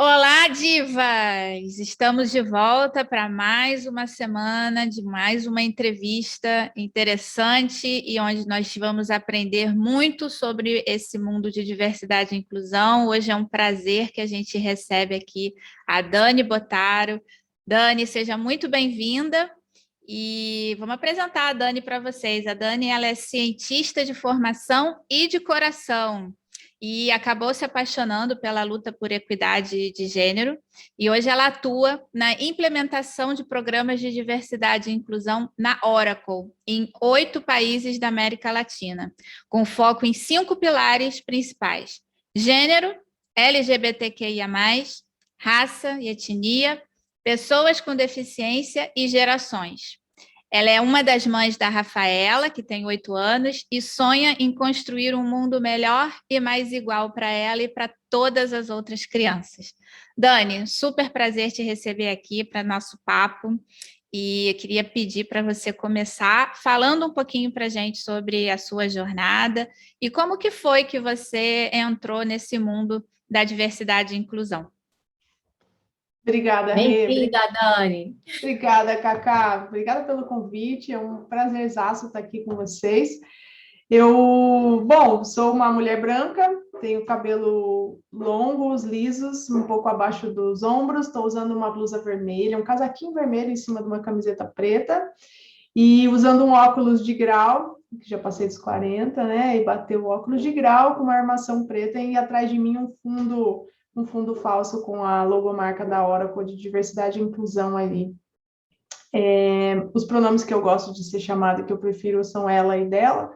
Olá, divas! Estamos de volta para mais uma semana de mais uma entrevista interessante e onde nós vamos aprender muito sobre esse mundo de diversidade e inclusão. Hoje é um prazer que a gente recebe aqui a Dani Botaro. Dani, seja muito bem-vinda e vamos apresentar a Dani para vocês. A Dani, ela é cientista de formação e de coração e acabou se apaixonando pela luta por equidade de gênero, e hoje ela atua na implementação de programas de diversidade e inclusão na Oracle, em 8 países da América Latina, com foco em 5 pilares principais: gênero, LGBTQIA+, raça e etnia, pessoas com deficiência e gerações. Ela é uma das mães da Rafaela, que tem 8 anos, e sonha em construir um mundo melhor e mais igual para ela e para todas as outras crianças. Dani, super prazer te receber aqui para nosso papo. E eu queria pedir para você começar falando um pouquinho para a gente sobre a sua jornada e como que foi que você entrou nesse mundo da diversidade e inclusão. Obrigada, Rê. Bem-vinda, Dani. Obrigada, Cacá. Obrigada pelo convite. É um prazerzaço estar aqui com vocês. Sou uma mulher branca, tenho cabelo longos, lisos, um pouco abaixo dos ombros. Estou usando uma blusa vermelha, um casaquinho vermelho em cima de uma camiseta preta e usando um óculos de grau, que já passei dos 40, né? E bateu o óculos de grau com uma armação preta e atrás de mim um fundo falso com a logomarca da Oracle de diversidade e inclusão ali. Os pronomes que eu gosto de ser chamada, que eu prefiro, são ela e dela.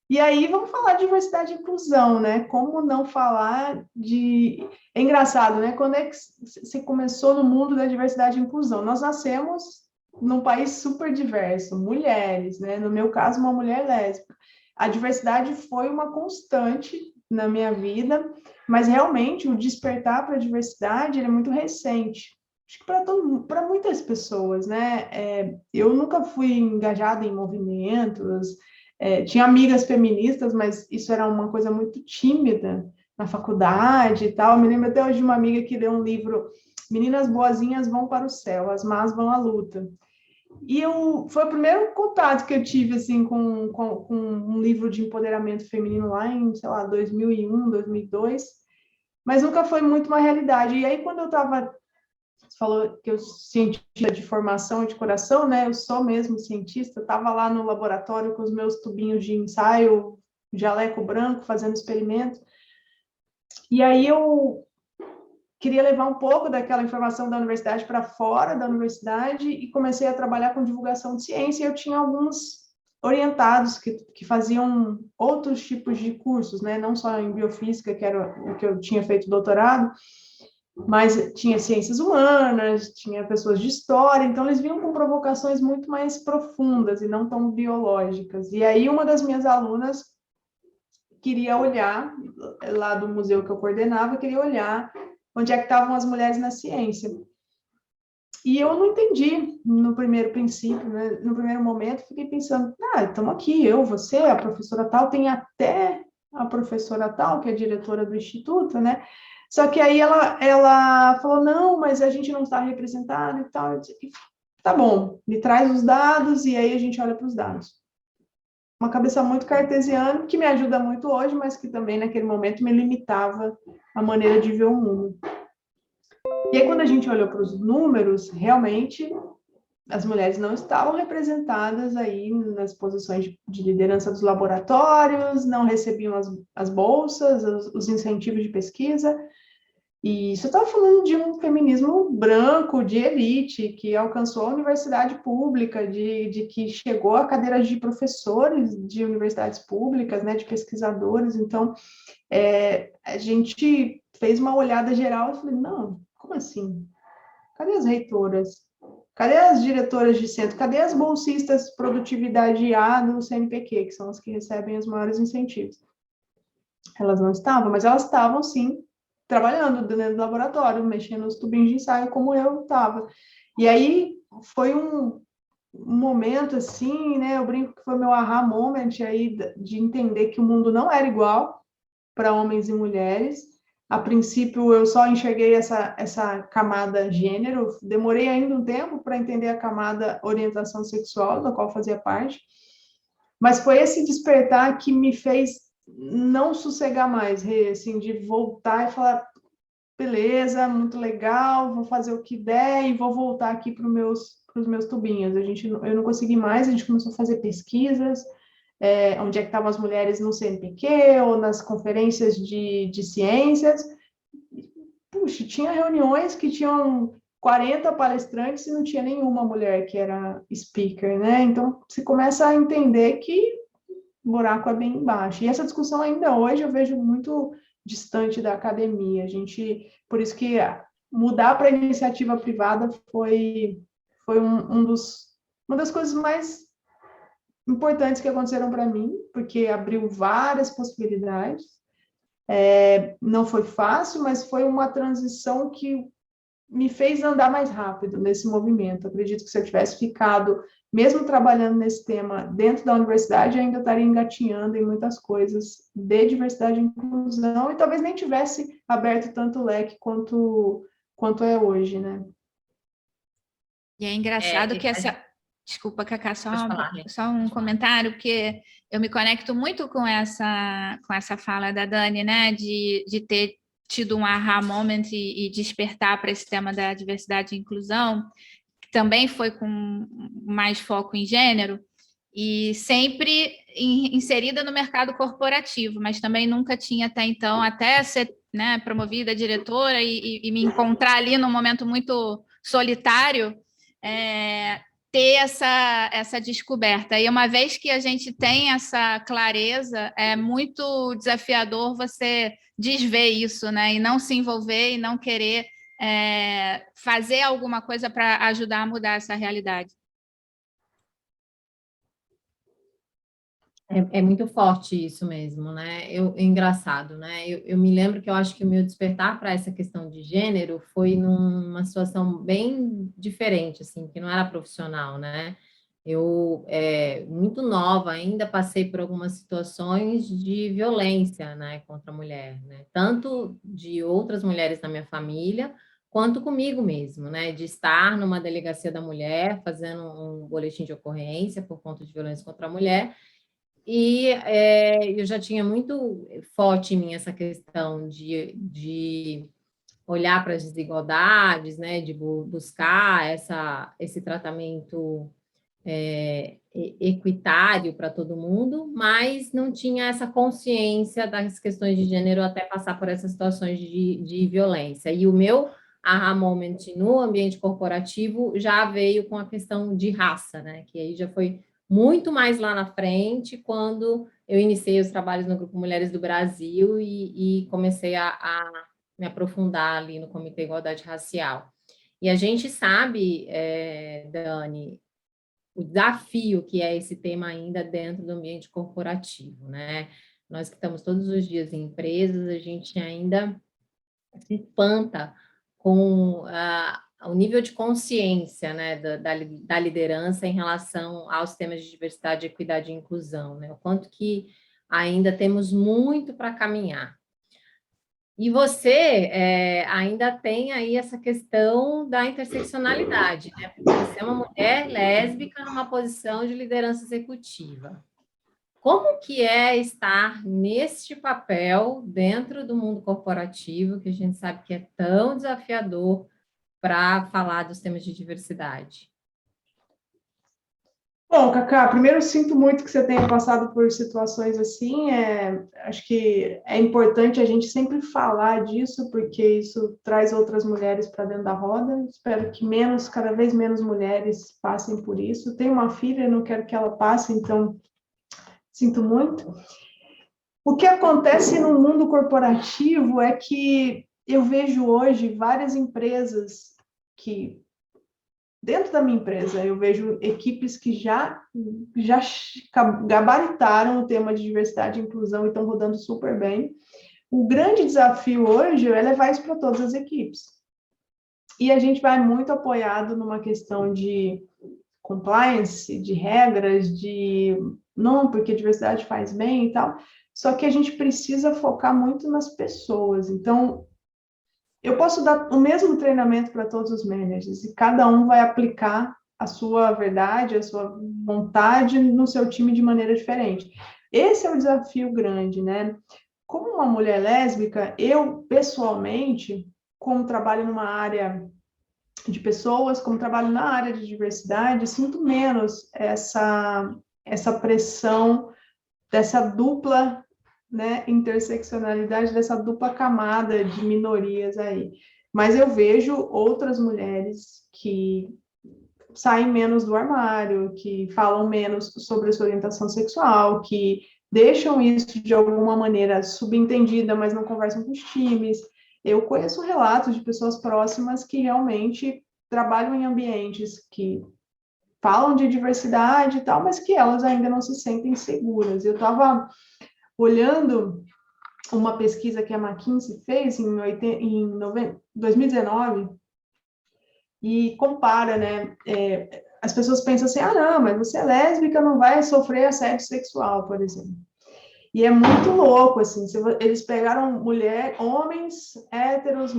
E aí, vamos falar de diversidade e inclusão, né? Como não falar de... É engraçado, né? Quando é que você começou no mundo da diversidade e inclusão? Nós nascemos num país super diverso, mulheres, né? No meu caso, uma mulher lésbica. A diversidade foi uma constante na minha vida, mas realmente o despertar para a diversidade ele é muito recente. Acho que para muitas pessoas, né? Eu nunca fui engajada em movimentos, tinha amigas feministas, mas isso era uma coisa muito tímida na faculdade e tal. Eu me lembro até hoje de uma amiga que leu um livro, Meninas Boazinhas Vão para o Céu, as Más Vão à Luta. Foi o primeiro contato que eu tive assim, com um livro de empoderamento feminino lá em, sei lá, 2001, 2002, mas nunca foi muito uma realidade. E aí, quando eu estava... Você falou que eu sou cientista de formação e de coração, né? Eu sou mesmo cientista. Estava lá no laboratório com os meus tubinhos de ensaio, jaleco branco, fazendo experimento. E aí eu queria levar um pouco daquela informação da universidade para fora da universidade e comecei a trabalhar com divulgação de ciência. E eu tinha alguns orientados que faziam outros tipos de cursos, né? Não só em biofísica, que era o que eu tinha feito doutorado, mas tinha ciências humanas, tinha pessoas de história, então eles vinham com provocações muito mais profundas e não tão biológicas. E aí uma das minhas alunas queria olhar, lá do museu que eu coordenava, queria olhar onde é que estavam as mulheres na ciência. E eu não entendi no primeiro princípio, né? No primeiro momento, fiquei pensando, estamos aqui, eu, você, a professora tal, tem até a professora tal, que é diretora do instituto, né? Só que aí ela falou, não, mas a gente não está representado e tal. Eu disse, tá bom, me traz os dados e aí a gente olha para os dados. Uma cabeça muito cartesiana, que me ajuda muito hoje, mas que também naquele momento me limitava a maneira de ver o mundo. E aí quando a gente olhou para os números, realmente as mulheres não estavam representadas aí nas posições de liderança dos laboratórios, não recebiam as bolsas, os incentivos de pesquisa. E isso eu estava falando de um feminismo branco, de elite, que alcançou a universidade pública, de que chegou a cadeiras de professores de universidades públicas, né, de pesquisadores. Então, a gente fez uma olhada geral e falei, não, como assim? Cadê as reitoras? Cadê as diretoras de centro? Cadê as bolsistas produtividade A do CNPq, que são as que recebem os maiores incentivos? Elas não estavam, mas elas estavam, sim, trabalhando dentro do laboratório, mexendo nos tubinhos de ensaio, como eu estava. E aí foi um momento, assim, né? Eu brinco que foi meu aha moment aí de entender que o mundo não era igual para homens e mulheres, A princípio, eu só enxerguei essa camada gênero, demorei ainda um tempo para entender a camada orientação sexual, da qual fazia parte, mas foi esse despertar que me fez não sossegar mais, assim, de voltar e falar, beleza, muito legal, vou fazer o que der e vou voltar aqui para os meus tubinhos. Eu não consegui mais, a gente começou a fazer pesquisas, onde é que estavam as mulheres no CNPq ou nas conferências de ciências. Puxa, tinha reuniões que tinham 40 palestrantes e não tinha nenhuma mulher que era speaker, né? Então, você começa a entender que o buraco é bem embaixo. E essa discussão ainda hoje eu vejo muito distante da academia. Por isso que mudar para a iniciativa privada foi uma das coisas mais importantes que aconteceram para mim, porque abriu várias possibilidades. Não foi fácil, mas foi uma transição que me fez andar mais rápido nesse movimento. Acredito que se eu tivesse ficado, mesmo trabalhando nesse tema dentro da universidade, eu ainda estaria engatinhando em muitas coisas de diversidade e inclusão, e talvez nem tivesse aberto tanto leque quanto é hoje, né? E é engraçado que essa... Desculpa, Cacá, só um comentário, porque eu me conecto muito com essa fala da Dani, né? De ter tido um aha moment e despertar para esse tema da diversidade e inclusão, que também foi com mais foco em gênero, e sempre inserida no mercado corporativo, mas também nunca tinha até então, até ser, né, promovida a diretora e me encontrar ali num momento muito solitário, ter essa descoberta. E uma vez que a gente tem essa clareza, é muito desafiador você desver isso, né? E não se envolver e não querer fazer alguma coisa para ajudar a mudar essa realidade. É muito forte isso mesmo, né? É engraçado, né? Eu me lembro que eu acho que o meu despertar para essa questão de gênero foi numa situação bem diferente, assim, que não era profissional, né? Eu, muito nova ainda, passei por algumas situações de violência, né, contra a mulher, né? Tanto de outras mulheres da minha família, quanto comigo mesmo, né? De estar numa delegacia da mulher, fazendo um boletim de ocorrência por conta de violência contra a mulher. E eu já tinha muito forte em mim essa questão de olhar para as desigualdades, né, de buscar esse tratamento equitário para todo mundo, mas não tinha essa consciência das questões de gênero até passar por essas situações de violência. E o meu aha moment no ambiente corporativo já veio com a questão de raça, né, que aí já foi muito mais lá na frente, quando eu iniciei os trabalhos no Grupo Mulheres do Brasil e comecei a me aprofundar ali no Comitê Igualdade Racial. E a gente sabe, Dani, o desafio que é esse tema ainda dentro do ambiente corporativo, né? Nós que estamos todos os dias em empresas, a gente ainda se espanta com o nível de consciência, né, da liderança em relação aos temas de diversidade, equidade e inclusão, né? O quanto que ainda temos muito para caminhar. E você ainda tem aí essa questão da interseccionalidade, né? Porque você é uma mulher lésbica numa posição de liderança executiva. Como que é estar neste papel dentro do mundo corporativo, que a gente sabe que é tão desafiador para falar dos temas de diversidade? Bom, Cacá, primeiro sinto muito que você tenha passado por situações assim. Acho que é importante a gente sempre falar disso, porque isso traz outras mulheres para dentro da roda. Espero que cada vez menos mulheres passem por isso. Tenho uma filha, não quero que ela passe, então sinto muito. O que acontece no mundo corporativo é que eu vejo hoje várias empresas que, dentro da minha empresa, eu vejo equipes que já gabaritaram o tema de diversidade e inclusão e estão rodando super bem. O grande desafio hoje é levar isso para todas as equipes. E a gente vai muito apoiado numa questão de compliance, de regras, de não, porque diversidade faz bem e tal. só que a gente precisa focar muito nas pessoas. Então, eu posso dar o mesmo treinamento para todos os managers e cada um vai aplicar a sua verdade, a sua vontade no seu time de maneira diferente. Esse é o desafio grande, né? Como uma mulher lésbica, eu, pessoalmente, como trabalho numa área de pessoas, como trabalho na área de diversidade, sinto menos essa pressão dessa dupla, né, interseccionalidade, dessa dupla camada de minorias aí. Mas eu vejo outras mulheres que saem menos do armário, que falam menos sobre a sua orientação sexual, que deixam isso de alguma maneira subentendida, mas não conversam com os times. Eu conheço relatos de pessoas próximas que realmente trabalham em ambientes que falam de diversidade e tal, mas que elas ainda não se sentem seguras. Eu estava olhando uma pesquisa que a McKinsey fez em 2019 e compara, né? As pessoas pensam assim, ah, não, mas você é lésbica, não vai sofrer assédio sexual, por exemplo. E é muito louco, assim, eles pegaram homens héteros,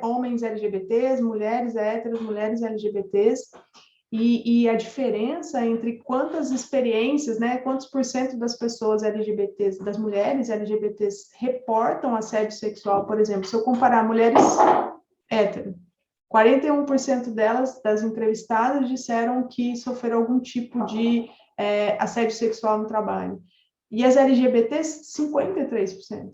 homens LGBTs, mulheres héteros, mulheres LGBTs, e a diferença entre quantas experiências, né, quantos por cento das pessoas LGBTs, das mulheres LGBTs reportam assédio sexual, por exemplo, se eu comparar mulheres hétero, 41% delas, das entrevistadas, disseram que sofreram algum tipo de assédio sexual no trabalho. E as LGBTs, 53%.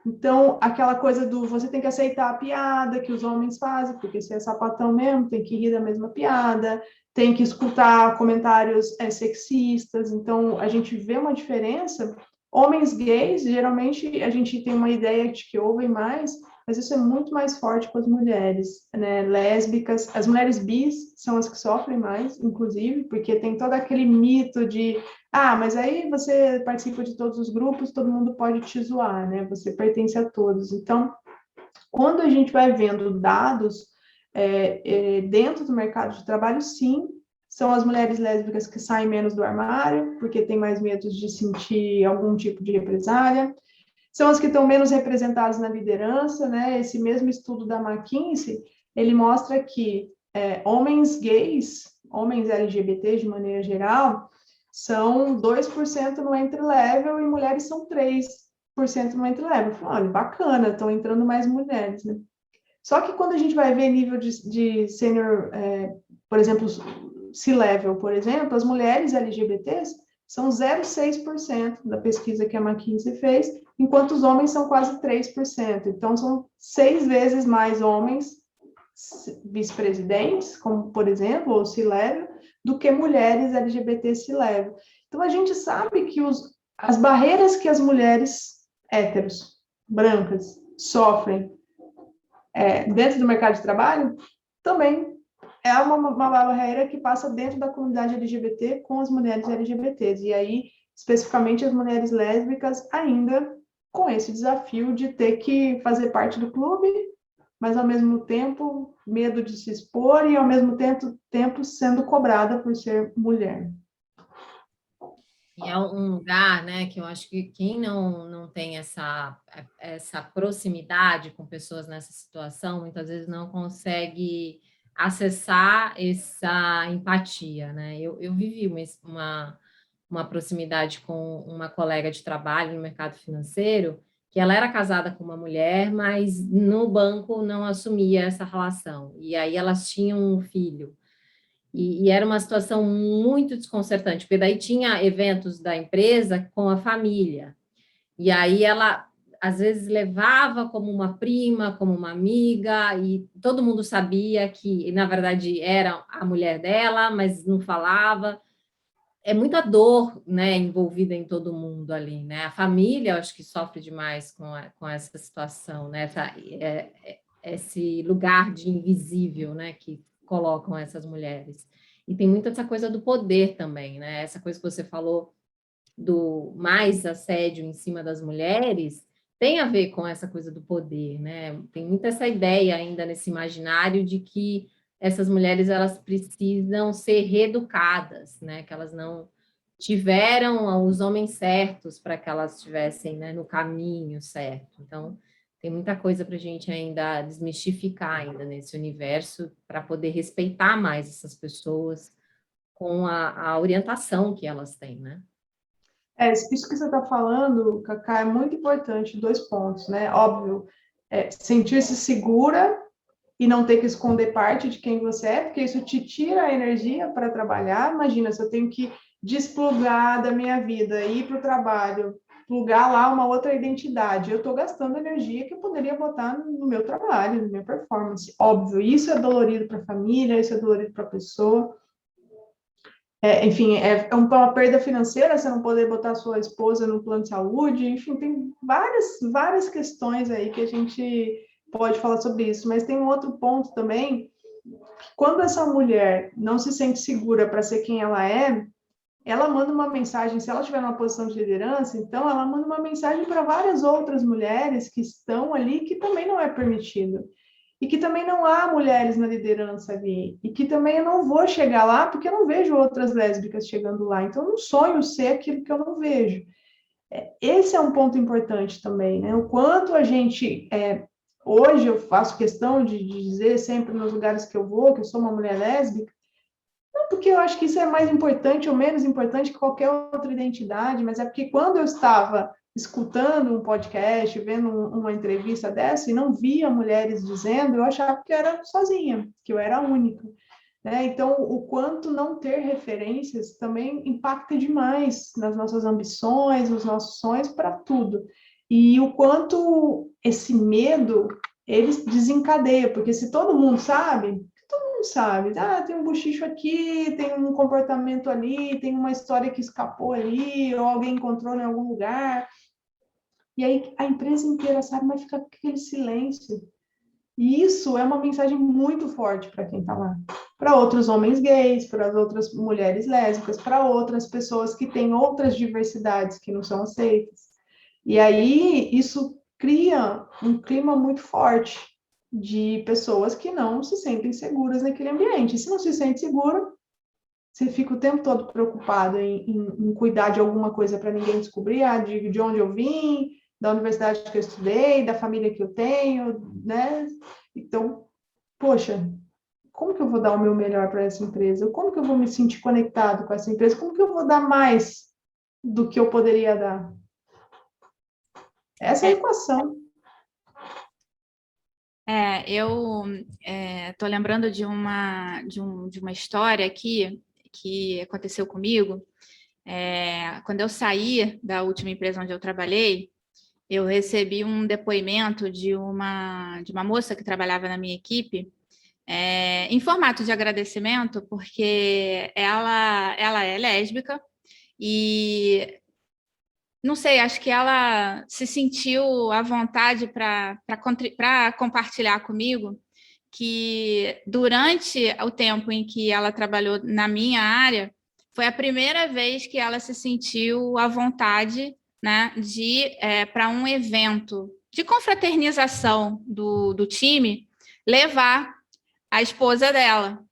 Então, aquela coisa do você tem que aceitar a piada que os homens fazem, porque você é sapatão mesmo, tem que rir da mesma piada, tem que escutar comentários sexistas. Então, a gente vê uma diferença. Homens gays, geralmente, a gente tem uma ideia de que ouvem mais, mas isso é muito mais forte com as mulheres, né? Lésbicas. As mulheres bis são as que sofrem mais, inclusive, porque tem todo aquele mito de mas aí você participa de todos os grupos, todo mundo pode te zoar, né? Você pertence a todos. Então, quando a gente vai vendo dados dentro do mercado de trabalho, sim, são as mulheres lésbicas que saem menos do armário, porque têm mais medo de sentir algum tipo de represália. São as que estão menos representadas na liderança, né? Esse mesmo estudo da McKinsey, ele mostra que homens gays, homens LGBT de maneira geral, são 2% no entry-level e mulheres são 3% no entry-level. Olha, bacana, estão entrando mais mulheres, né? Só que quando a gente vai ver nível de sênior, por exemplo, C-level, por exemplo, as mulheres LGBTs são 0,6% da pesquisa que a McKinsey fez, enquanto os homens são quase 3%. Então, são 6 vezes mais homens vice-presidentes, como, por exemplo, ou C-level, do que mulheres LGBT C-level. Então, a gente sabe que as barreiras que as mulheres héteros, brancas, sofrem dentro do mercado de trabalho, também é uma barreira que passa dentro da comunidade LGBT com as mulheres LGBTs. E aí, especificamente, as mulheres lésbicas ainda com esse desafio de ter que fazer parte do clube, mas, ao mesmo tempo, medo de se expor e, ao mesmo tempo sendo cobrada por ser mulher. E é um lugar, né, que eu acho que quem não tem essa proximidade com pessoas nessa situação, muitas vezes não consegue acessar essa empatia, né? Eu vivi uma proximidade com uma colega de trabalho no mercado financeiro, que ela era casada com uma mulher, mas no banco não assumia essa relação. E aí elas tinham um filho. E era uma situação muito desconcertante, porque daí tinha eventos da empresa com a família. E aí ela, às vezes, levava como uma prima, como uma amiga, e todo mundo sabia que, na verdade, era a mulher dela, mas não falava. É muita dor, né, envolvida em todo mundo ali, né? A família, eu acho que sofre demais com essa situação, né? Esse lugar de invisível, né, que colocam essas mulheres. E tem muita essa coisa do poder também, né? Essa coisa que você falou do mais assédio em cima das mulheres tem a ver com essa coisa do poder, né? Tem muita essa ideia ainda nesse imaginário de que essas mulheres elas precisam ser reeducadas, né? Que elas tiveram os homens certos para que elas estivessem, né, no caminho certo. Então, tem muita coisa para a gente ainda desmistificar ainda nesse universo para poder respeitar mais essas pessoas com a orientação que elas têm, né? Isso que você está falando, Cacá, é muito importante, 2 pontos, né? Óbvio, sentir-se segura e não ter que esconder parte de quem você é, porque isso te tira a energia para trabalhar. Imagina, se eu tenho que desplugar da minha vida, ir para o trabalho, plugar lá uma outra identidade, eu estou gastando energia que eu poderia botar no meu trabalho, na minha performance. Óbvio, isso é dolorido para a família, isso é dolorido para a pessoa. Enfim, uma perda financeira você não poder botar sua esposa no plano de saúde, enfim, tem várias questões aí que a gente pode falar sobre isso, mas tem um outro ponto também, quando essa mulher não se sente segura para ser quem ela manda uma mensagem, se ela estiver numa posição de liderança, então ela manda uma mensagem para várias outras mulheres que estão ali, que também não é permitido. E que também não há mulheres na liderança ali. E que também eu não vou chegar lá, porque eu não vejo outras lésbicas chegando lá. Então, eu não sonho ser aquilo que eu não vejo. Esse é um ponto importante também, né? O quanto a gente... hoje eu faço questão de dizer sempre nos lugares que eu vou, que eu sou uma mulher lésbica, não porque eu acho que isso é mais importante ou menos importante que qualquer outra identidade, mas é porque quando eu estava escutando um podcast, vendo uma entrevista dessa e não via mulheres dizendo, eu achava que eu era sozinha, que eu era a única. Né? Então, o quanto não ter referências também impacta demais nas nossas ambições, nos nossos sonhos, para tudo. E o quanto esse medo, ele desencadeia, porque se todo mundo sabe, sabe, tem um bochicho aqui, tem um comportamento ali, tem uma história que escapou ali, ou alguém encontrou em algum lugar, e aí a empresa inteira sabe, mas fica aquele silêncio. E isso é uma mensagem muito forte para quem está lá. Para outros homens gays, para as outras mulheres lésbicas, para outras pessoas que têm outras diversidades que não são aceitas. E aí isso cria um clima muito forte de pessoas que não se sentem seguras naquele ambiente. E se não se sente seguro, você fica o tempo todo preocupado em cuidar de alguma coisa para ninguém descobrir, de onde eu vim, da universidade que eu estudei, da família que eu tenho, né? Então, poxa, como que eu vou dar o meu melhor para essa empresa? Como que eu vou me sentir conectado com essa empresa? Como que eu vou dar mais do que eu poderia dar? Essa é a equação. Eu estou lembrando de uma história aqui que aconteceu comigo. Quando eu saí da última empresa onde eu trabalhei, eu recebi um depoimento de uma moça que trabalhava na minha equipe, em formato de agradecimento, porque ela é lésbica e não sei, acho que ela se sentiu à vontade para compartilhar comigo que durante o tempo em que ela trabalhou na minha área, foi a primeira vez que ela se sentiu à vontade, né, de ir para um evento de confraternização do time, levar a esposa dela.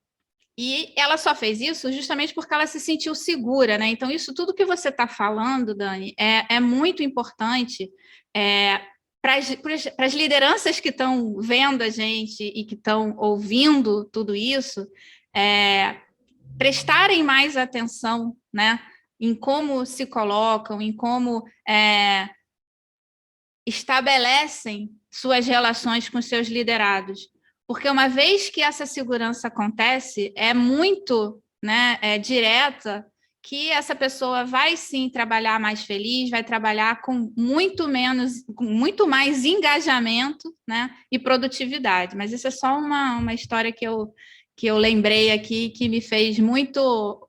E ela só fez isso justamente porque ela se sentiu segura, né? Então, isso tudo que você está falando, Dani, é muito importante para as lideranças que estão vendo a gente e que estão ouvindo tudo isso, prestarem mais atenção, né, em como se colocam, em como estabelecem suas relações com seus liderados. Porque uma vez que essa segurança acontece, é muito, né, direta, que essa pessoa vai sim trabalhar mais feliz, vai trabalhar com muito mais engajamento, né, e produtividade. Mas isso é só uma história que eu lembrei aqui, que me fez muito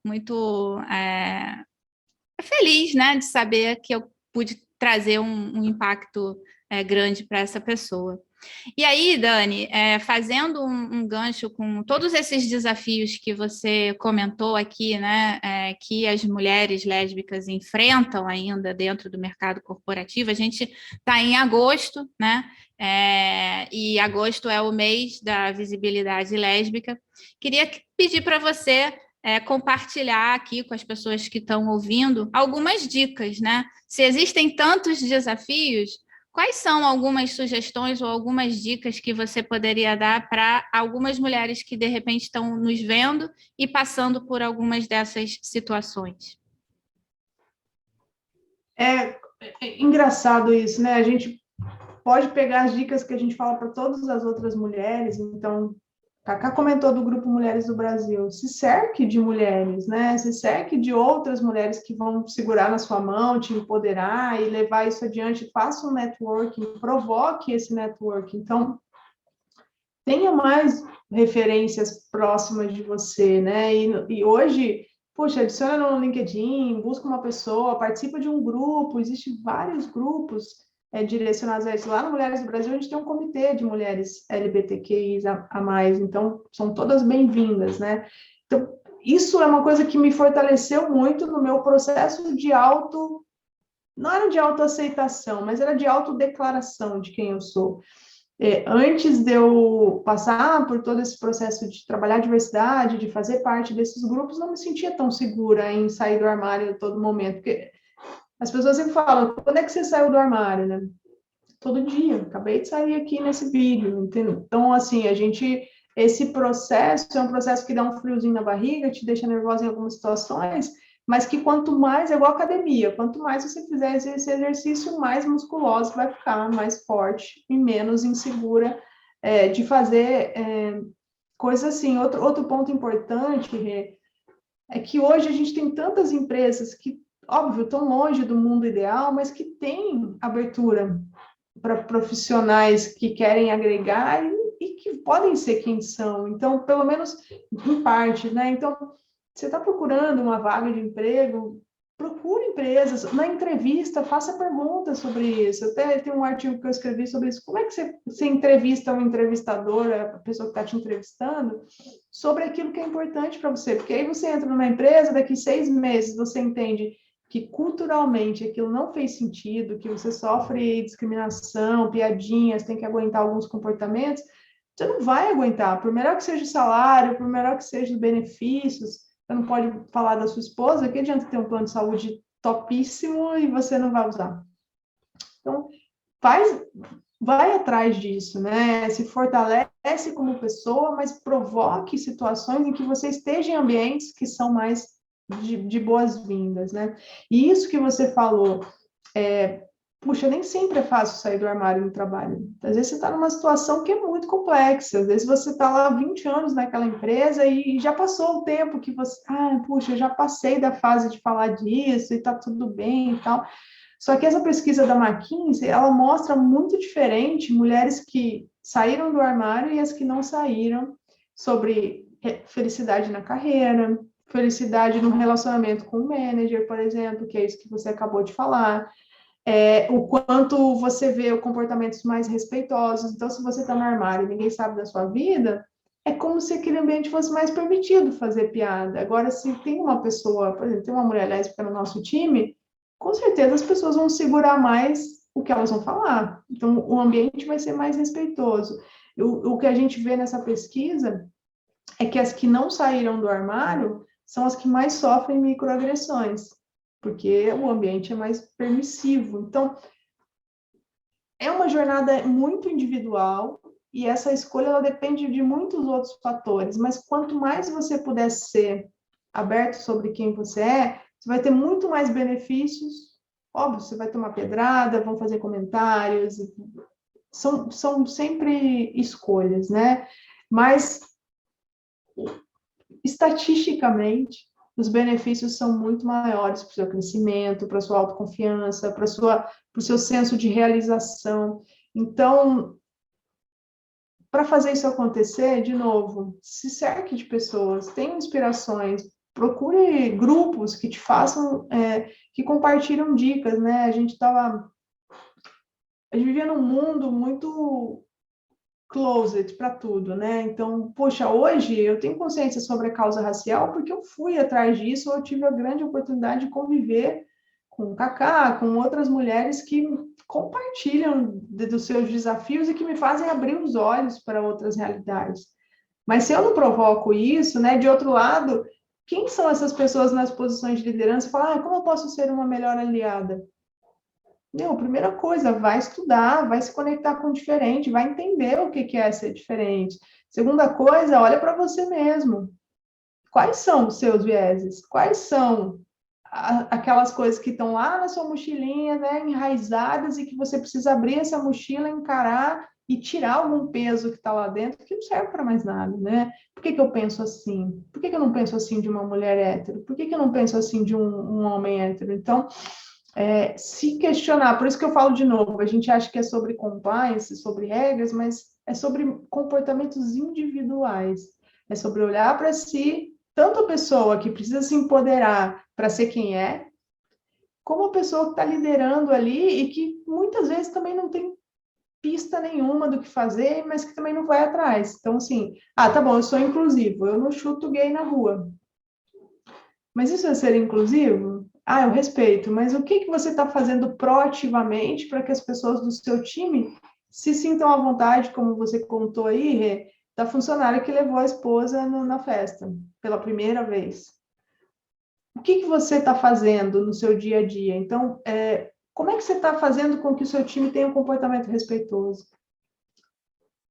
feliz, né, de saber que eu pude trazer um impacto grande para essa pessoa. E aí, Dani, fazendo um gancho com todos esses desafios que você comentou aqui, né, que as mulheres lésbicas enfrentam ainda dentro do mercado corporativo, a gente está em agosto, né, e agosto é o mês da visibilidade lésbica. Queria pedir para você compartilhar aqui com as pessoas que estão ouvindo algumas dicas, né? Se existem tantos desafios, quais são algumas sugestões ou algumas dicas que você poderia dar para algumas mulheres que, de repente, estão nos vendo e passando por algumas dessas situações? É engraçado isso, né? A gente pode pegar as dicas que a gente fala para todas as outras mulheres. Então, Cacá comentou do Grupo Mulheres do Brasil. Se cerque de mulheres, né? Se cerque de outras mulheres que vão segurar na sua mão, te empoderar e levar isso adiante. Faça um networking, provoque esse networking. Então, tenha mais referências próximas de você, né? E hoje, poxa, adiciona no LinkedIn, busca uma pessoa, participa de um grupo, existem vários grupos direcionados a isso. Lá no Mulheres do Brasil, a gente tem um comitê de mulheres LGBTQI a mais, então são todas bem-vindas, né? Então, isso é uma coisa que me fortaleceu muito no meu processo de não era de autoaceitação, mas era de autodeclaração de quem eu sou. Antes de eu passar por todo esse processo de trabalhar a diversidade, de fazer parte desses grupos, não me sentia tão segura em sair do armário a todo momento, porque as pessoas sempre falam, quando é que você saiu do armário, né? Todo dia, acabei de sair aqui nesse vídeo, entendeu? Então, assim, esse processo é um processo que dá um friozinho na barriga, te deixa nervosa em algumas situações, mas que quanto mais, é igual academia, quanto mais você fizer esse exercício, mais musculosa vai ficar, mais forte e menos insegura de fazer coisas assim. Outro ponto importante, Rê, é que hoje a gente tem tantas empresas que, óbvio, estão longe do mundo ideal, mas que têm abertura para profissionais que querem agregar e que podem ser quem são. Então, pelo menos em parte, né? Então, você está procurando uma vaga de emprego, procure empresas. Na entrevista, faça perguntas sobre isso. Até tem um artigo que eu escrevi sobre isso. Como é que você entrevista um entrevistador, a pessoa que está te entrevistando, sobre aquilo que é importante para você? Porque aí você entra numa empresa, daqui 6 meses você entende que culturalmente aquilo não fez sentido, que você sofre discriminação, piadinhas, tem que aguentar alguns comportamentos, você não vai aguentar. Por melhor que seja o salário, por melhor que seja os benefícios, você não pode falar da sua esposa, que adianta ter um plano de saúde topíssimo e você não vai usar. Então, vai atrás disso, né? Se fortalece como pessoa, mas provoque situações em que você esteja em ambientes que são mais de boas-vindas, né? E isso que você falou, puxa, nem sempre é fácil sair do armário no trabalho. Às vezes você está numa situação que é muito complexa, às vezes você está lá há 20 anos naquela empresa e já passou o tempo que você, puxa, eu já passei da fase de falar disso e está tudo bem e tal. Só que essa pesquisa da McKinsey, ela mostra muito diferente mulheres que saíram do armário e as que não saíram, sobre felicidade na carreira, felicidade no relacionamento com o manager, por exemplo, que é isso que você acabou de falar, o quanto você vê comportamentos mais respeitosos. Então, se você está no armário e ninguém sabe da sua vida, é como se aquele ambiente fosse mais permitido fazer piada. Agora, se tem uma pessoa, por exemplo, tem uma mulher lésbica no nosso time, com certeza as pessoas vão segurar mais o que elas vão falar. Então, o ambiente vai ser mais respeitoso. O que a gente vê nessa pesquisa é que as que não saíram do armário são as que mais sofrem microagressões, porque o ambiente é mais permissivo. Então, é uma jornada muito individual e essa escolha ela depende de muitos outros fatores, mas quanto mais você puder ser aberto sobre quem você vai ter muito mais benefícios. Óbvio, você vai tomar pedrada, vão fazer comentários, são sempre escolhas, né? Mas estatisticamente, os benefícios são muito maiores para o seu crescimento, para a sua autoconfiança, para o seu senso de realização. Então, para fazer isso acontecer, de novo, se cerque de pessoas, tenha inspirações, procure grupos que te façam, que compartilham dicas, né? A gente vivia num mundo muito closet para tudo, né? Então, poxa, hoje eu tenho consciência sobre a causa racial porque eu fui atrás disso, eu tive a grande oportunidade de conviver com o Cacá, com outras mulheres que compartilham dos seus desafios e que me fazem abrir os olhos para outras realidades. Mas se eu não provoco isso, né? De outro lado, quem são essas pessoas nas posições de liderança? Falar, como eu posso ser uma melhor aliada? Meu, primeira coisa, vai estudar, vai se conectar com o diferente, vai entender o que é ser diferente. Segunda coisa, olha para você mesmo. Quais são os seus vieses? Quais são aquelas coisas que estão lá na sua mochilinha, né, enraizadas, e que você precisa abrir essa mochila, encarar e tirar algum peso que está lá dentro, que não serve para mais nada, né? Por que eu penso assim? Por que eu não penso assim de uma mulher hétero? Por que eu não penso assim de um homem hétero? Então, se questionar, por isso que eu falo de novo, a gente acha que é sobre compliance, sobre regras, mas é sobre comportamentos individuais, é sobre olhar para si, tanto a pessoa que precisa se empoderar para ser quem é, como a pessoa que está liderando ali e que muitas vezes também não tem pista nenhuma do que fazer, mas que também não vai atrás. Então, assim, tá bom, eu sou inclusivo, eu não chuto gay na rua. Mas isso é ser inclusivo? Eu respeito, mas o que você está fazendo proativamente para que as pessoas do seu time se sintam à vontade, como você contou aí, Rê, da funcionária que levou a esposa na festa, pela primeira vez? O que você está fazendo no seu dia a dia? Então, como é que você está fazendo com que o seu time tenha um comportamento respeitoso?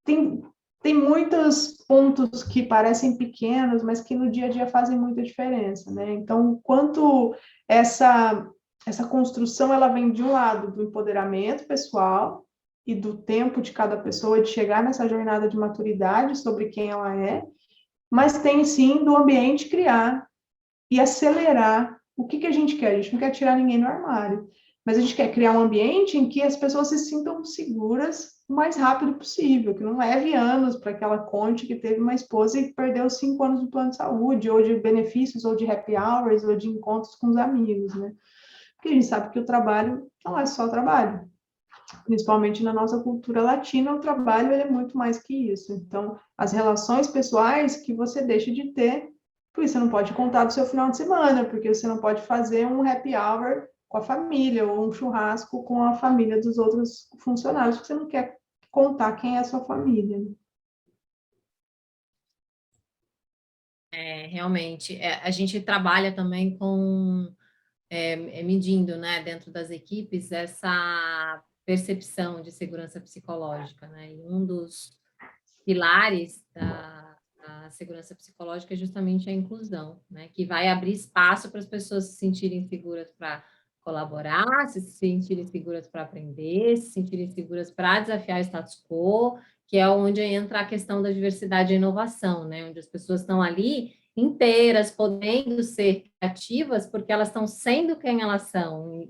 Tem muitos pontos que parecem pequenos, mas que no dia a dia fazem muita diferença, né? Então, quanto essa construção, ela vem de um lado do empoderamento pessoal e do tempo de cada pessoa de chegar nessa jornada de maturidade sobre quem ela é, mas tem sim do ambiente criar e acelerar o que a gente quer. A gente não quer tirar ninguém do armário, mas a gente quer criar um ambiente em que as pessoas se sintam seguras o mais rápido possível, que não leve anos para que ela conte que teve uma esposa e perdeu 5 anos do plano de saúde, ou de benefícios, ou de happy hours, ou de encontros com os amigos, né? Porque a gente sabe que o trabalho não é só trabalho. Principalmente na nossa cultura latina, o trabalho ele é muito mais que isso. Então, as relações pessoais que você deixa de ter, porque você não pode contar do seu final de semana, porque você não pode fazer um happy hour com a família, ou um churrasco com a família dos outros funcionários, porque você não quer contar quem é a sua família. Realmente, a gente trabalha também com medindo, né, dentro das equipes, essa percepção de segurança psicológica, né? E um dos pilares da segurança psicológica é justamente a inclusão, né? Que vai abrir espaço para as pessoas se sentirem seguras para colaborar, se sentirem seguras para aprender, se sentirem seguras para desafiar o status quo, que é onde entra a questão da diversidade e inovação, né? Onde as pessoas estão ali inteiras, podendo ser criativas, porque elas estão sendo quem elas são,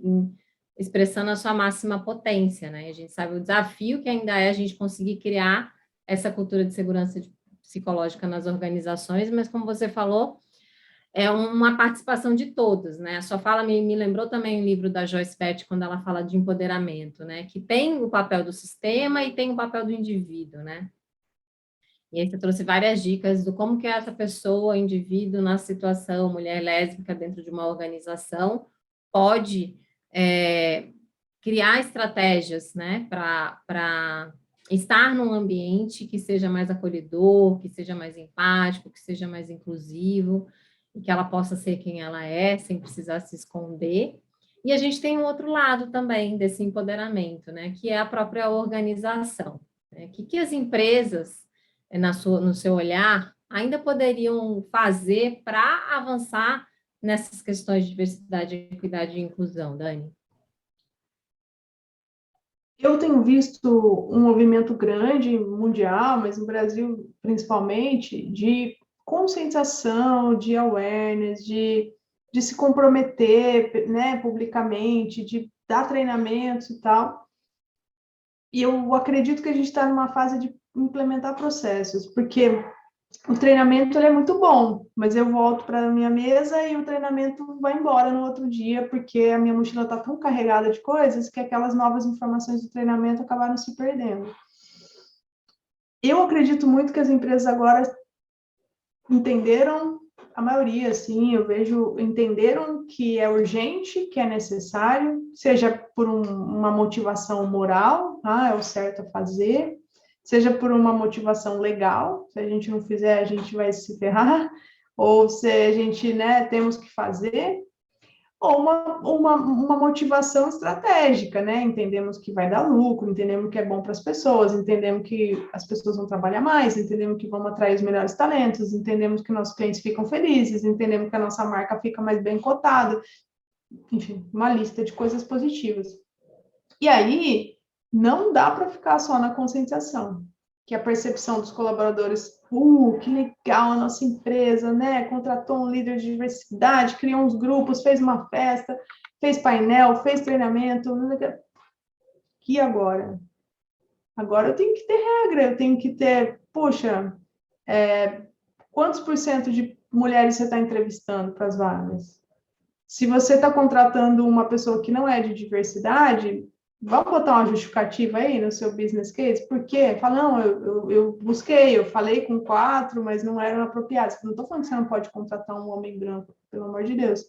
expressando a sua máxima potência, né? A gente sabe o desafio que ainda é a gente conseguir criar essa cultura de segurança psicológica nas organizações, mas como você falou, é uma participação de todos, né? A sua fala me lembrou também o livro da Joyce Beth, quando ela fala de empoderamento, né? Que tem o papel do sistema e tem o papel do indivíduo, né? E aí você trouxe várias dicas do como que essa pessoa, indivíduo na situação, mulher lésbica dentro de uma organização, pode criar estratégias, né? Para estar num ambiente que seja mais acolhedor, que seja mais empático, que seja mais inclusivo, e que ela possa ser quem ela é, sem precisar se esconder. E a gente tem um outro lado também desse empoderamento, né, que é a própria organização. Né? O que as empresas, no seu olhar, ainda poderiam fazer para avançar nessas questões de diversidade, equidade e inclusão, Dani? Eu tenho visto um movimento grande, mundial, mas no Brasil principalmente, de conscientização, de awareness, de se comprometer, né, publicamente, de dar treinamentos e tal. E eu acredito que a gente está numa fase de implementar processos, porque o treinamento ele é muito bom, mas eu volto para a minha mesa e o treinamento vai embora no outro dia, porque a minha mochila está tão carregada de coisas que aquelas novas informações do treinamento acabaram se perdendo. Eu acredito muito que as empresas agora entenderam, a maioria, assim, eu vejo, entenderam que é urgente, que é necessário, seja por uma motivação moral, é o certo a fazer, seja por uma motivação legal, se a gente não fizer, a gente vai se ferrar, ou se a gente, né, temos que fazer, ou uma motivação estratégica, né? Entendemos que vai dar lucro, entendemos que é bom para as pessoas, entendemos que as pessoas vão trabalhar mais, entendemos que vamos atrair os melhores talentos, entendemos que nossos clientes ficam felizes, entendemos que a nossa marca fica mais bem cotada, enfim, uma lista de coisas positivas. E aí, não dá para ficar só na conscientização, que a percepção dos colaboradores, que legal a nossa empresa, né? Contratou um líder de diversidade, criou uns grupos, fez uma festa, fez painel, fez treinamento. E agora? Agora eu tenho que ter regra, eu tenho que ter, poxa, quantos por cento de mulheres você está entrevistando para as vagas? Se você está contratando uma pessoa que não é de diversidade, vamos botar uma justificativa aí no seu business case? Por quê? Fala, não, eu busquei, eu falei com 4, mas não eram apropriados. Não estou falando que você não pode contratar um homem branco, pelo amor de Deus.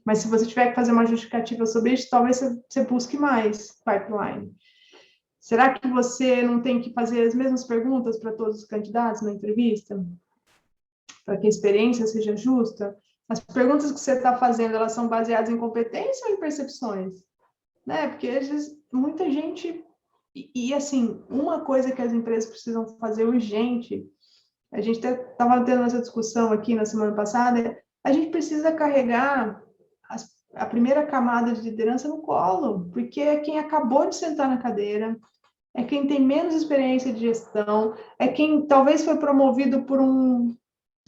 Mas se você tiver que fazer uma justificativa sobre isso, talvez você busque mais pipeline. Será que você não tem que fazer as mesmas perguntas para todos os candidatos na entrevista? Para que a experiência seja justa? As perguntas que você está fazendo, elas são baseadas em competência ou em percepções? Né? Porque, às vezes, muita gente... E, assim, uma coisa que as empresas precisam fazer urgente, a gente estava tendo essa discussão aqui na semana passada, a gente precisa carregar a primeira camada de liderança no colo, porque é quem acabou de sentar na cadeira, é quem tem menos experiência de gestão, é quem talvez foi promovido por um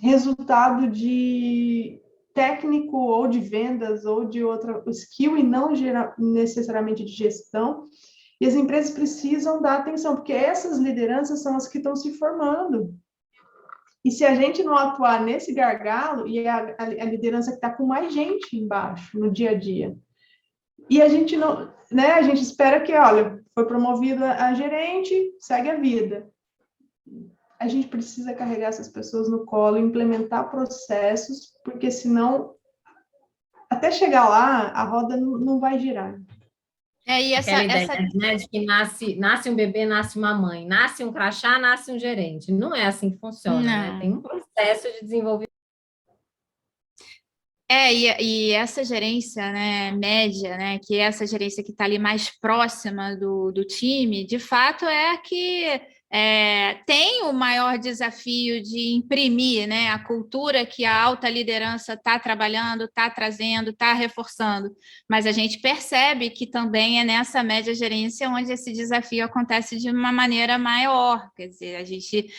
resultado de técnico ou de vendas ou de outra skill e não necessariamente de gestão. E as empresas precisam dar atenção, porque essas lideranças são as que estão se formando. E se a gente não atuar nesse gargalo, e é a liderança que está com mais gente embaixo no dia a dia, e a gente não, né? A gente espera que, olha, foi promovido a gerente, segue a vida. A gente precisa carregar essas pessoas no colo, implementar processos, porque senão, até chegar lá, a roda não vai girar. E aquela ideia, né, de que nasce um bebê, nasce uma mãe, nasce um crachá, nasce um gerente. Não é assim que funciona, né? Tem um processo de desenvolvimento. E essa gerência, né, média, né, que é essa gerência que está ali mais próxima do time, de fato é a que tem o maior desafio de imprimir, né, a cultura que a alta liderança está trabalhando, está trazendo, está reforçando. Mas a gente percebe que também é nessa média gerência onde esse desafio acontece de uma maneira maior. Quer dizer, a gente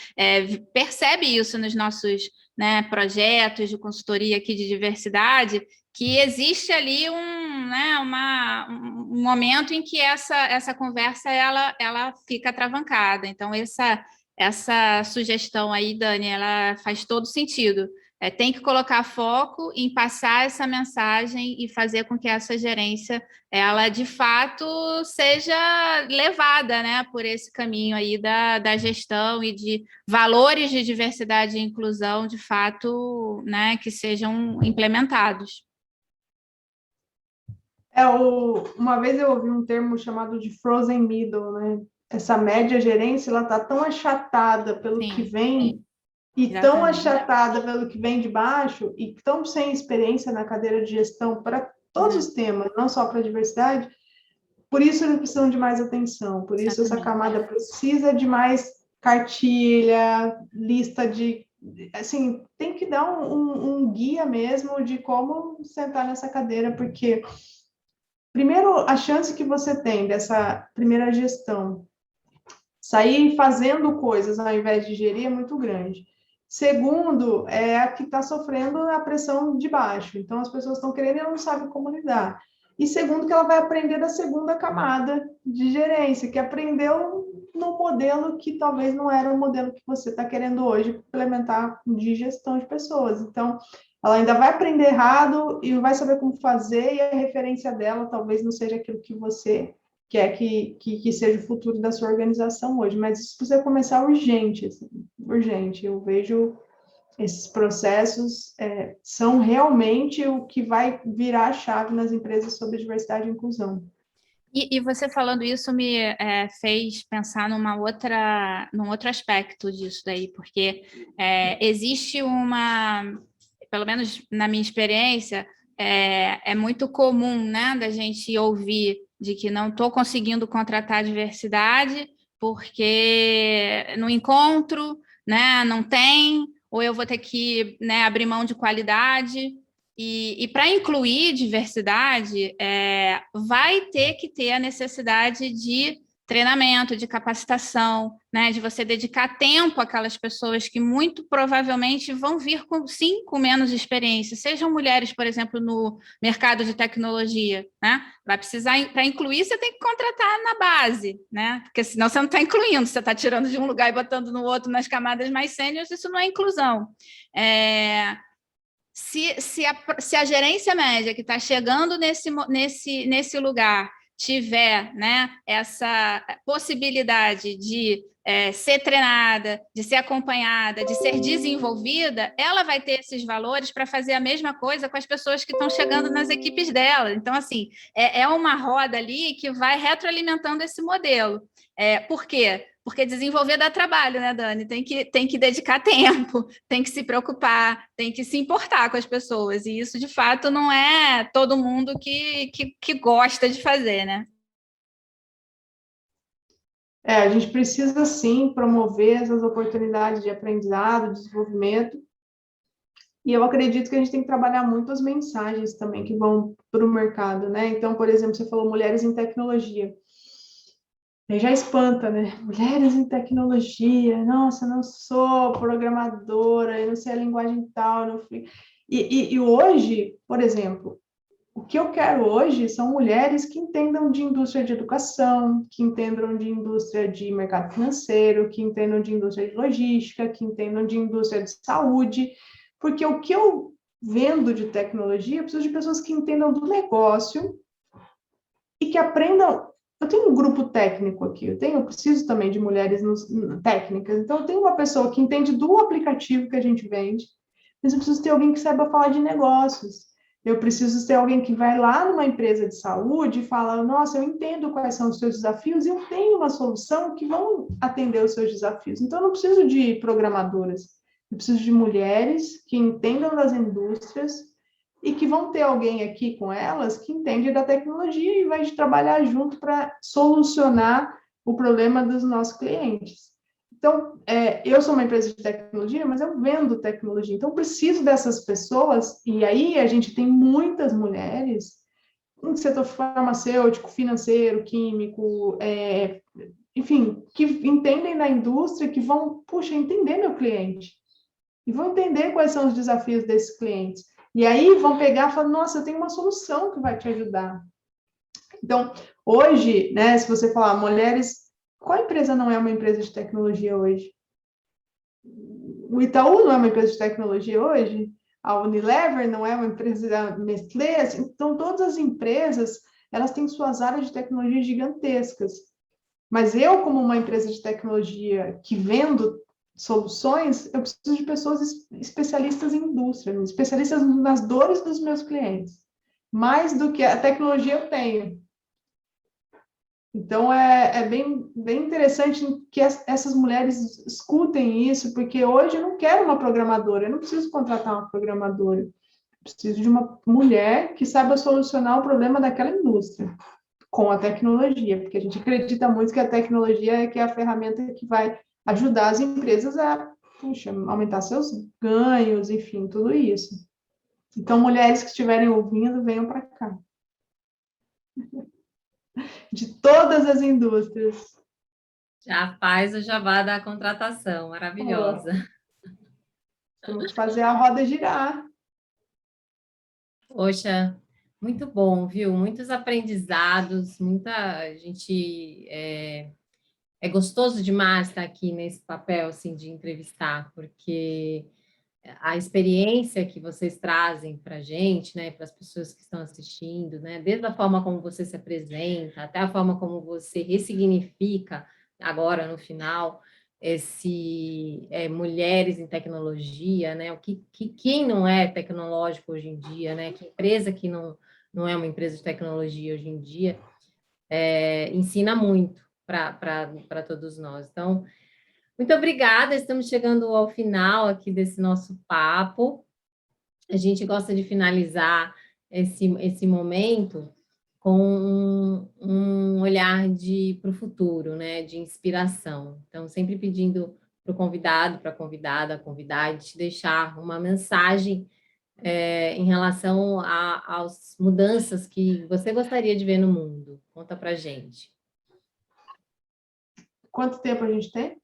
percebe isso nos nossos, né, projetos de consultoria aqui de diversidade, que existe ali um momento em que essa conversa ela fica atravancada. Então, essa sugestão aí, Dani, ela faz todo sentido. Tem que colocar foco em passar essa mensagem e fazer com que essa gerência, ela de fato seja levada, né, por esse caminho aí da gestão e de valores de diversidade e inclusão, de fato, né, que sejam implementados. Uma vez eu ouvi um termo chamado de frozen middle, né? Essa média gerência, ela está tão achatada pelo que vem, e exatamente, tão achatada pelo que vem de baixo, e tão sem experiência na cadeira de gestão para todos os temas, não só para a diversidade, por isso eles precisam de mais atenção, por isso exatamente, essa camada precisa de mais cartilha, lista de... Assim, tem que dar um guia mesmo de como sentar nessa cadeira, porque... Primeiro, a chance que você tem dessa primeira gestão sair fazendo coisas ao invés de gerir é muito grande. Segundo, é a que está sofrendo a pressão de baixo. Então, as pessoas estão querendo e não sabem como lidar. E segundo, que ela vai aprender da segunda camada de gerência, que aprendeu no modelo que talvez não era o modelo que você está querendo hoje implementar de gestão de pessoas. Então, ela ainda vai aprender errado e não vai saber como fazer, e a referência dela talvez não seja aquilo que você quer que seja o futuro da sua organização hoje, mas isso precisa começar urgente, assim, urgente. Eu vejo esses processos são realmente o que vai virar a chave nas empresas sobre diversidade e inclusão. E você falando isso me fez pensar num outro aspecto disso daí, porque existe pelo menos na minha experiência, é muito comum, né, da gente ouvir de que não estou conseguindo contratar diversidade porque no encontro, né, não tem, ou eu vou ter que, né, abrir mão de qualidade. E para incluir diversidade, vai ter que ter a necessidade de treinamento, de capacitação, né, de você dedicar tempo àquelas pessoas que muito provavelmente vão vir com menos experiência, sejam mulheres, por exemplo, no mercado de tecnologia, né? Vai precisar, para incluir, você tem que contratar na base, né? Porque senão você não está incluindo, você está tirando de um lugar e botando no outro nas camadas mais sêniores, isso não é inclusão. Se a gerência média que está chegando nesse lugar tiver, né, essa possibilidade de ser treinada, de ser acompanhada, de ser desenvolvida, ela vai ter esses valores para fazer a mesma coisa com as pessoas que estão chegando nas equipes dela. Então, assim, é uma roda ali que vai retroalimentando esse modelo. Por quê? Porque desenvolver dá trabalho, né, Dani? Tem que dedicar tempo, tem que se preocupar, tem que se importar com as pessoas. E isso, de fato, não é todo mundo que gosta de fazer, né? A gente precisa, sim, promover essas oportunidades de aprendizado, desenvolvimento. E eu acredito que a gente tem que trabalhar muito as mensagens também que vão para o mercado, né? Então, por exemplo, você falou mulheres em tecnologia. Aí já espanta, né? Mulheres em tecnologia, nossa, não sou programadora, eu não sei a linguagem tal, não fui... E hoje, por exemplo, o que eu quero hoje são mulheres que entendam de indústria de educação, que entendam de indústria de mercado financeiro, que entendam de indústria de logística, que entendam de indústria de saúde, porque o que eu vendo de tecnologia, eu preciso de pessoas que entendam do negócio e que aprendam. Eu tenho um grupo técnico aqui, eu preciso também de mulheres técnicas, então eu tenho uma pessoa que entende do aplicativo que a gente vende, mas eu preciso ter alguém que saiba falar de negócios. Eu preciso ter alguém que vai lá numa empresa de saúde e fala, nossa, eu entendo quais são os seus desafios e eu tenho uma solução que vão atender os seus desafios. Então, eu não preciso de programadoras, eu preciso de mulheres que entendam das indústrias e que vão ter alguém aqui com elas que entende da tecnologia e vai trabalhar junto para solucionar o problema dos nossos clientes. Então, eu sou uma empresa de tecnologia, mas eu vendo tecnologia, então preciso dessas pessoas, e aí a gente tem muitas mulheres no setor farmacêutico, financeiro, químico, enfim, que entendem da indústria, que vão, puxa, entender meu cliente, e vão entender quais são os desafios desses clientes. E aí vão pegar e falar, nossa, eu tenho uma solução que vai te ajudar. Então, hoje, né, se você falar mulheres, qual empresa não é uma empresa de tecnologia hoje? O Itaú não é uma empresa de tecnologia hoje? A Unilever não é uma empresa da Nestlé? Assim, então, todas as empresas, elas têm suas áreas de tecnologia gigantescas. Mas eu, como uma empresa de tecnologia que vendo soluções, eu preciso de pessoas especialistas em indústria, especialistas nas dores dos meus clientes. Mais do que a tecnologia eu tenho. Então, é bem interessante que essas mulheres escutem isso, porque hoje eu não quero uma programadora, eu não preciso contratar uma programadora, eu preciso de uma mulher que saiba solucionar o problema daquela indústria com a tecnologia, porque a gente acredita muito que a tecnologia é a ferramenta que vai ajudar as empresas a, puxa, aumentar seus ganhos, enfim, tudo isso. Então, mulheres que estiverem ouvindo, venham para cá. De todas as indústrias. Já faz o jabá da contratação, maravilhosa. Temos que fazer a roda girar. Poxa, muito bom, viu? Muitos aprendizados, muita gente. É gostoso demais estar aqui nesse papel assim, de entrevistar, porque a experiência que vocês trazem para a gente, né, para as pessoas que estão assistindo, né, desde a forma como você se apresenta, até a forma como você ressignifica agora no final mulheres em tecnologia, né, quem não é tecnológico hoje em dia, né, que empresa que não é uma empresa de tecnologia hoje em dia. ensina muito para todos nós. Então, muito obrigada, estamos chegando ao final aqui desse nosso papo. A gente gosta de finalizar esse momento com um olhar para o futuro, né, de inspiração. Então, sempre pedindo para o convidado, para a convidada, convidade, deixar uma mensagem em relação às mudanças que você gostaria de ver no mundo. Conta para a gente. Quanto tempo a gente tem?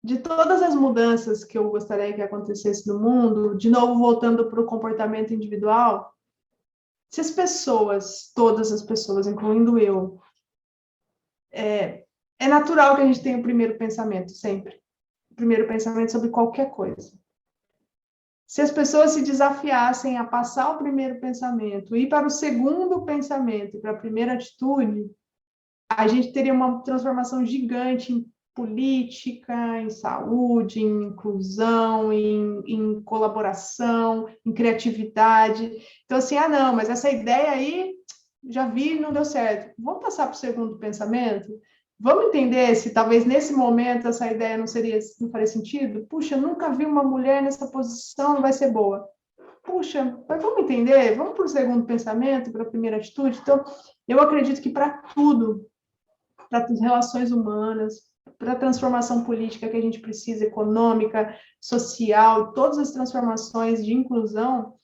De todas as mudanças que eu gostaria que acontecesse no mundo, de novo voltando para o comportamento individual, se as pessoas, todas as pessoas, incluindo eu, é natural que a gente tenha o primeiro pensamento, sempre. O primeiro pensamento sobre qualquer coisa. Se as pessoas se desafiassem a passar o primeiro pensamento, ir para o segundo pensamento, para a primeira atitude, a gente teria uma transformação gigante em política, em saúde, em inclusão, em colaboração, em criatividade. Então, assim, não, mas essa ideia aí, já vi e não deu certo. Vamos passar para o segundo pensamento? Vamos entender se talvez nesse momento essa ideia não faria sentido? Puxa, nunca vi uma mulher nessa posição, não vai ser boa. Puxa, mas vamos entender? Vamos para o segundo pensamento, para a primeira atitude? Então, eu acredito que para tudo, para as relações humanas, para a transformação política que a gente precisa, econômica, social, todas as transformações de inclusão,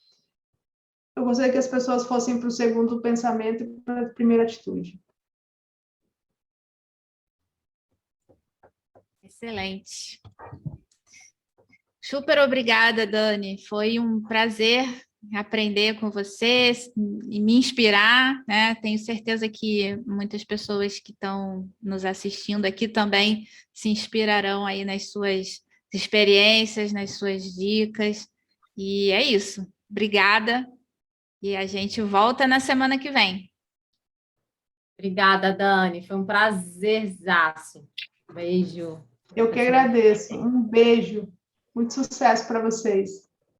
eu gostaria que as pessoas fossem para o segundo pensamento e para a primeira atitude. Excelente. Super obrigada, Dani. Foi um prazer aprender com você e me inspirar, né? Tenho certeza que muitas pessoas que estão nos assistindo aqui também se inspirarão aí nas suas experiências, nas suas dicas. E é isso. Obrigada. E a gente volta na semana que vem. Obrigada, Dani. Foi um prazerzaço. Beijo. Eu que agradeço. Um beijo. Muito sucesso para vocês.